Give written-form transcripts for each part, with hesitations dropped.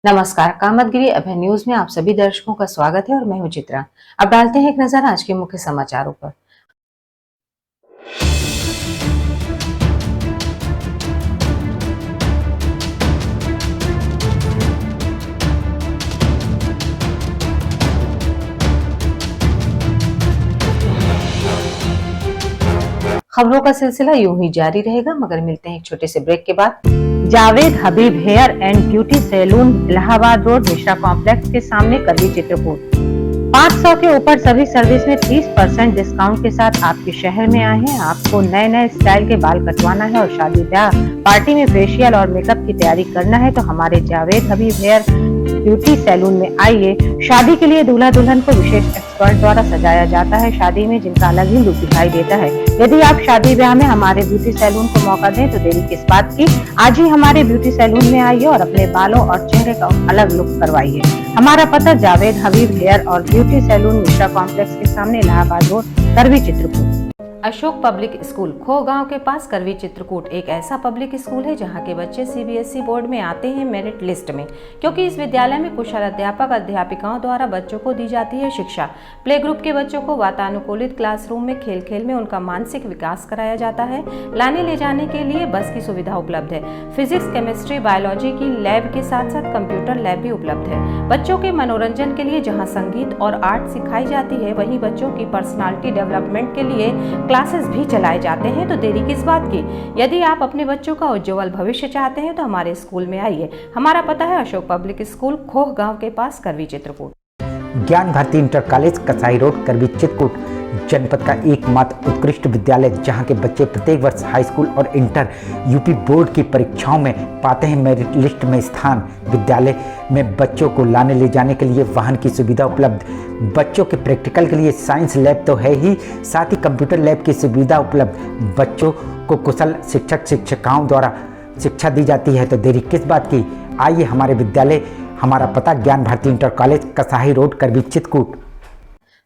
नमस्कार, कामतगिरी अभय न्यूज में आप सभी दर्शकों का स्वागत है और मैं हूं चित्रा। अब डालते हैं एक नजर आज के मुख्य समाचारों पर। खबरों का सिलसिला यूं ही जारी रहेगा, मगर मिलते हैं एक छोटे से ब्रेक के बाद। Javed Habib hair and beauty salon, Allahabad road, Mishra complex के सामने, करवी, चित्रकूट। 500 के ऊपर सभी सर्विस में 30% डिस्काउंट के साथ आपके शहर में आए हैं। आपको नए नए स्टाइल के बाल कटवाना है और शादी ब्याह पार्टी में फेशियल और मेकअप की तैयारी करना है तो हमारे Javed Habib hair beauty salon में आइए। शादी के लिए दूल्हा दुल्हन को विशेष एक्सपर्ट द्वारा सजाया जाता है, शादी में जिनका अलग ही लुक दिखाई देता है। यदि आप शादी ब्याह में हमारे ब्यूटी सैलून को मौका दें तो देरी किस बात की, आज ही हमारे ब्यूटी सैलून में आइए और अपने बालों और चेहरे का अलग लुक करवाइए। हमारा पता जावेद हबीब हेयर और ब्यूटी सैलून, मिश्रा कॉम्प्लेक्स के सामने, इलाहाबाद रोड, करवी, चित्रकूट। अशोक पब्लिक स्कूल खो गांव के पास, करवी, चित्रकूट एक ऐसा पब्लिक स्कूल है जहां के बच्चे सीबीएसई बोर्ड में आते हैं मेरिट लिस्ट में, क्योंकि इस विद्यालय में कुशल अध्यापक अध्यापिकाओं द्वारा बच्चों को दी जाती है शिक्षा। प्ले ग्रुप के बच्चों को वातानुकूलित क्लासरूम में खेल खेल में उनका मानसिक विकास कराया जाता है। लाने ले जाने के लिए बस की सुविधा उपलब्ध है। फिजिक्स, केमिस्ट्री, बायोलॉजी की लैब के साथ साथ कंप्यूटर लैब भी उपलब्ध है। बच्चों के मनोरंजन के लिए जहाँ संगीत और आर्ट सिखाई जाती है, वहीं बच्चों की पर्सनालिटी डेवलपमेंट के लिए क्लासेस भी चलाए जाते हैं तो देरी किस बात की। यदि आप अपने बच्चों का उज्जवल भविष्य चाहते हैं तो हमारे स्कूल में आइए। हमारा पता है अशोक पब्लिक स्कूल, खोह गांव के पास, करवी, चित्रकूट। ज्ञान भारती इंटर कॉलेज, कसाई रोड, करवी, चित्रकूट जनपद का एकमात्र उत्कृष्ट विद्यालय जहां के बच्चे प्रत्येक वर्ष हाई स्कूल और इंटर यूपी बोर्ड की परीक्षाओं में पाते हैं मेरिट लिस्ट में स्थान। विद्यालय में बच्चों को लाने ले जाने के लिए वाहन की सुविधा उपलब्ध, बच्चों के प्रैक्टिकल के लिए साइंस लैब तो है ही, साथ ही कंप्यूटर लैब की सुविधा उपलब्ध। बच्चों को कुशल शिक्षक शिक्षिकाओं द्वारा शिक्षा दी जाती है तो देरी किस बात की, आइए हमारे विद्यालय। हमारा पता ज्ञान भारती इंटर कॉलेज, कसाई रोड, करवी, चित्रकूट।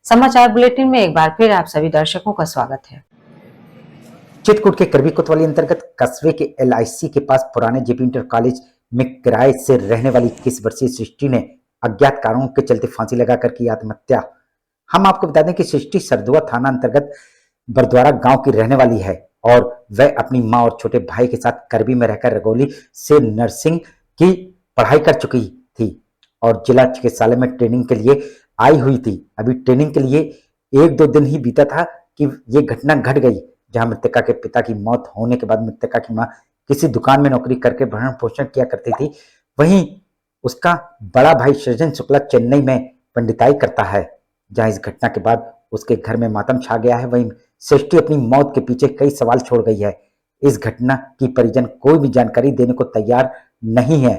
समाचार बुलेटिन में एक बार फिर आप सभी दर्शकों का स्वागत है। चित्रकूट के करवी कोतवाली अंतर्गत कस्बे के LIC के पास पुराने जेपी इंटर कॉलेज में किराए से रहने वाली 21 वर्षीय सृष्टि ने अज्ञात कारणों के चलते फांसी लगाकर की आत्महत्या। हम आपको बता दें कि सृष्टि सरदुआ थाना अंतर्गत बरद्वारा गांव की रहने वाली है और वह अपनी मां और छोटे भाई के साथ करवी में रहकर रगौली से नर्सिंग की पढ़ाई कर चुकी थी और जिला चिकित्सालय में ट्रेनिंग के लिए आई हुई थी। अभी ट्रेनिंग के लिए 1-2 दिन ही बीता था कि ये घटना घट गई, जहां मृतका के पिता की मौत होने के बाद मृतका की मां किसी दुकान में नौकरी करके भरण पोषण किया करती थी। वहीं उसका बड़ा भाई सृजन शुक्ला चेन्नई में पंडिताई करता है, जहां इस घटना के बाद उसके घर में मातम छा गया है। वहीं सृष्टि अपनी मौत के पीछे कई सवाल छोड़ गई है। इस घटना की परिजन कोई भी जानकारी देने को तैयार नहीं है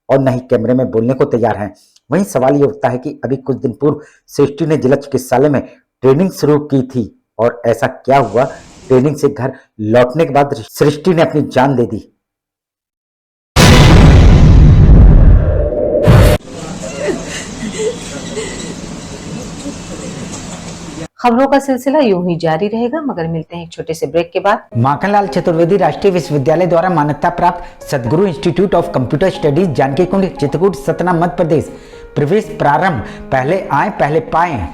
और न ही कैमरे में बोलने को तैयार हैं। वहीं सवाल ये उठता है कि अभी कुछ दिन पूर्व सृष्टि ने जिला चिकित्सालय में ट्रेनिंग शुरू की थी और ऐसा क्या हुआ, ट्रेनिंग से घर लौटने के बाद सृष्टि ने अपनी जान दे दी। खबरों का सिलसिला यूं ही जारी रहेगा, मगर मिलते हैं एक छोटे से ब्रेक के बाद। माखनलाल चतुर्वेदी राष्ट्रीय विश्वविद्यालय द्वारा मान्यता प्राप्त Sadguru institute of computer studies, Janaki Kund, Chitrakoot, Satna, Madhya Pradesh. प्रवेश प्रारंभ, पहले आए पहले पाए।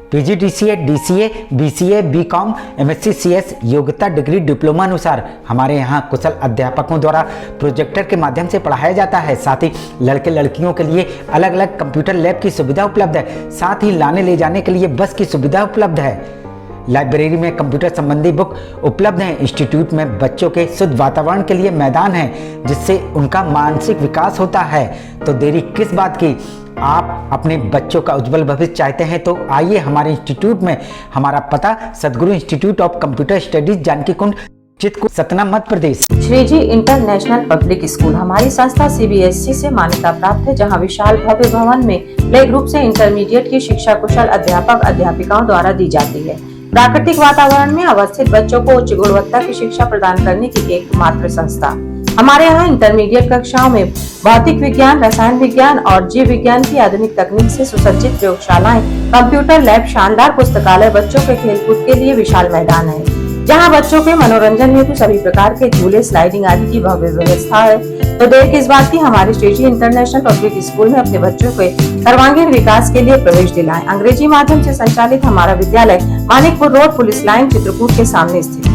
PGDCA, DCA, BCA, BCom, MSc, CS योग्यता डिग्री डिप्लोमा अनुसार हमारे यहाँ कुशल अध्यापकों द्वारा प्रोजेक्टर के माध्यम से पढ़ाया जाता है। साथ ही लड़के लड़कियों के लिए अलग अलग कंप्यूटर लैब की सुविधा उपलब्ध है। साथ ही लाने ले जाने के लिए बस की सुविधा उपलब्ध है। लाइब्रेरी में कंप्यूटर संबंधी बुक उपलब्ध हैं। इंस्टीट्यूट में बच्चों के शुद्ध वातावरण के लिए मैदान है, जिससे उनका मानसिक विकास होता है। तो देरी किस बात की, आप अपने बच्चों का उज्जवल भविष्य चाहते हैं तो आइए हमारे इंस्टीट्यूट में। हमारा पता Sadguru institute of computer studies, Janaki Kund, Chitrakoot, Satna, Madhya Pradesh. Shriji international public school हमारी संस्था CBSE से मान्यता प्राप्त है, जहां विशाल भव्य भवन में प्ले ग्रुप से इंटरमीडिएट की शिक्षा कुशल अध्यापक अध्यापिकाओं द्वारा दी जाती है। प्राकृतिक वातावरण में अवस्थित बच्चों को उच्च गुणवत्ता की शिक्षा प्रदान करने की एकमात्र संस्था। हमारे यहाँ इंटरमीडिएट कक्षाओं में भौतिक विज्ञान, रसायन विज्ञान और जीव विज्ञान की आधुनिक तकनीक से सुसज्जित प्रयोगशालाएं, कंप्यूटर लैब, शानदार पुस्तकालय, बच्चों के खेलकूद के लिए विशाल मैदान है। जहां बच्चों के मनोरंजन हेतु सभी प्रकार के झूले, स्लाइडिंग आदि की भव्य व्यवस्था है। तो देर किस बात की, हमारे स्टेजी इंटरनेशनल पब्लिक स्कूल में अपने बच्चों के सर्वांगीण विकास के लिए प्रवेश दिलाएं। अंग्रेजी माध्यम से संचालित हमारा विद्यालय Manikpur road, police line, Chitrakoot के सामने स्थित है।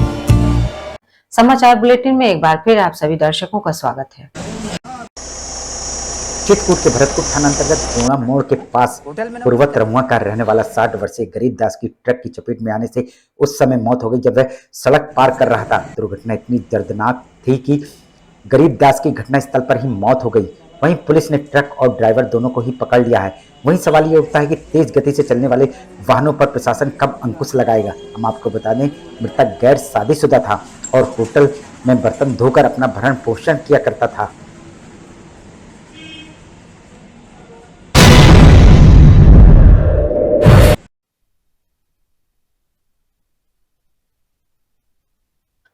समाचार बुलेटिन में एक बार फिर आप सभी दर्शकों का स्वागत है। चित्रकूट के भरतपुर थाना अंतर्गत पूर्णा मोड़ के पास पूर्वत रमुआ का रहने वाला 60 वर्षीय गरीब दास की ट्रक की चपेट में आने से उस समय मौत हो गई जब वह सड़क पार कर रहा था। दुर्घटना इतनी दर्दनाक थी कि गरीब दास की घटनास्थल पर ही मौत हो गई। वहीं पुलिस ने ट्रक और ड्राइवर दोनों को ही पकड़ लिया है। वहीं सवाल ये उठता है कि तेज गति से चलने वाले वाहनों पर प्रशासन कब अंकुश लगाएगा। हम आपको बता दें, मृतक गैर शादीशुदा था और होटल में बर्तन धोकर अपना भरण पोषण किया करता था।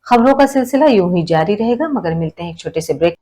खबरों का सिलसिला यूं ही जारी रहेगा, मगर मिलते हैं एक छोटे से ब्रेक।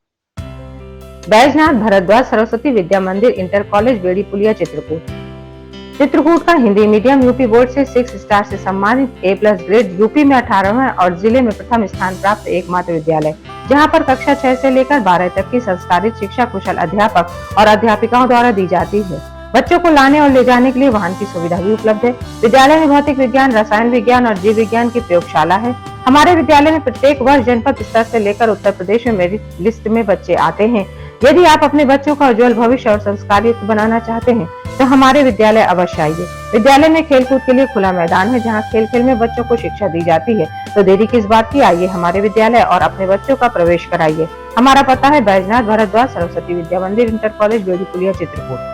बैजनाथ भारद्वाज सरस्वती विद्या मंदिर इंटर कॉलेज बेड़ी पुलिया चित्रकूट का हिंदी मीडियम यूपी बोर्ड से 6 स्टार से सम्मानित A+ ग्रेड, यूपी में 18वां और जिले में प्रथम स्थान प्राप्त एकमात्र विद्यालय, जहां पर कक्षा 6 से लेकर 12 तक की संस्कारित शिक्षा कुशल अध्यापक और अध्यापिकाओं द्वारा दी जाती है। बच्चों को लाने और ले जाने के लिए वाहन की सुविधा भी उपलब्ध है। विद्यालय में भौतिक विज्ञान, रसायन विज्ञान और जीव विज्ञान की प्रयोगशाला है। हमारे विद्यालय में प्रत्येक वर्ष जनपद स्तर से लेकर उत्तर प्रदेश में मेरिट लिस्ट में बच्चे आते हैं। यदि आप अपने बच्चों का उज्जवल भविष्य और संस्कारित बनाना चाहते हैं तो हमारे विद्यालय अवश्य आइए। विद्यालय में खेलकूद के लिए खुला मैदान है, जहां खेल खेल में बच्चों को शिक्षा दी जाती है। तो देरी किस बात की, आइए हमारे विद्यालय और अपने बच्चों का प्रवेश कराइए। हमारा पता है बैजनाथ भारद्वाज सरस्वती विद्या मंदिर इंटर कॉलेज बेड़ी पुलिया चित्रकूट।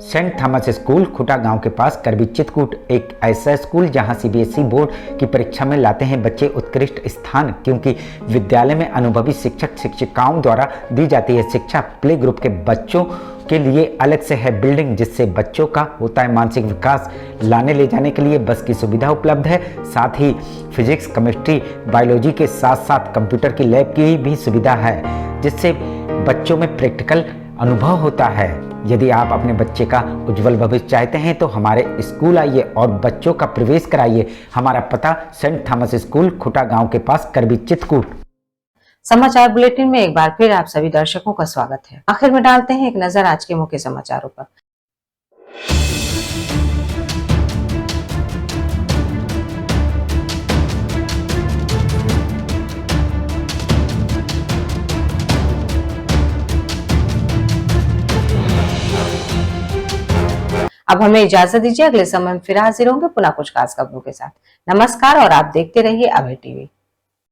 सेंट थॉमस स्कूल खुटा गांव के पास करबी चित्रकूट एक ऐसा स्कूल जहां CBSE बोर्ड की परीक्षा में लाते हैं बच्चे उत्कृष्ट स्थान, क्योंकि विद्यालय में अनुभवी शिक्षक शिक्षिकाओं द्वारा दी जाती है शिक्षा। प्ले ग्रुप के बच्चों के लिए अलग से है बिल्डिंग, जिससे बच्चों का होता है मानसिक विकास। लाने ले जाने के लिए बस की सुविधा उपलब्ध है। साथ ही फिजिक्स, केमिस्ट्री, बायोलॉजी के साथ साथ कंप्यूटर की लैब की भी सुविधा है, जिससे बच्चों में प्रैक्टिकल अनुभव होता है। यदि आप अपने बच्चे का उज्जवल भविष्य चाहते हैं तो हमारे स्कूल आइए और बच्चों का प्रवेश कराइए। हमारा पता सेंट थॉमस स्कूल खुटा गांव के पास करबी चित्रकूट। समाचार बुलेटिन में एक बार फिर आप सभी दर्शकों का स्वागत है। आखिर में डालते हैं एक नजर आज के मुख्य समाचारों पर। अब हमें इजाजत दीजिए, अगले समय में फिर हाजिर होंगे पुनः कुछ खास खबरों के साथ। नमस्कार और आप देखते रहिए अभय टीवी।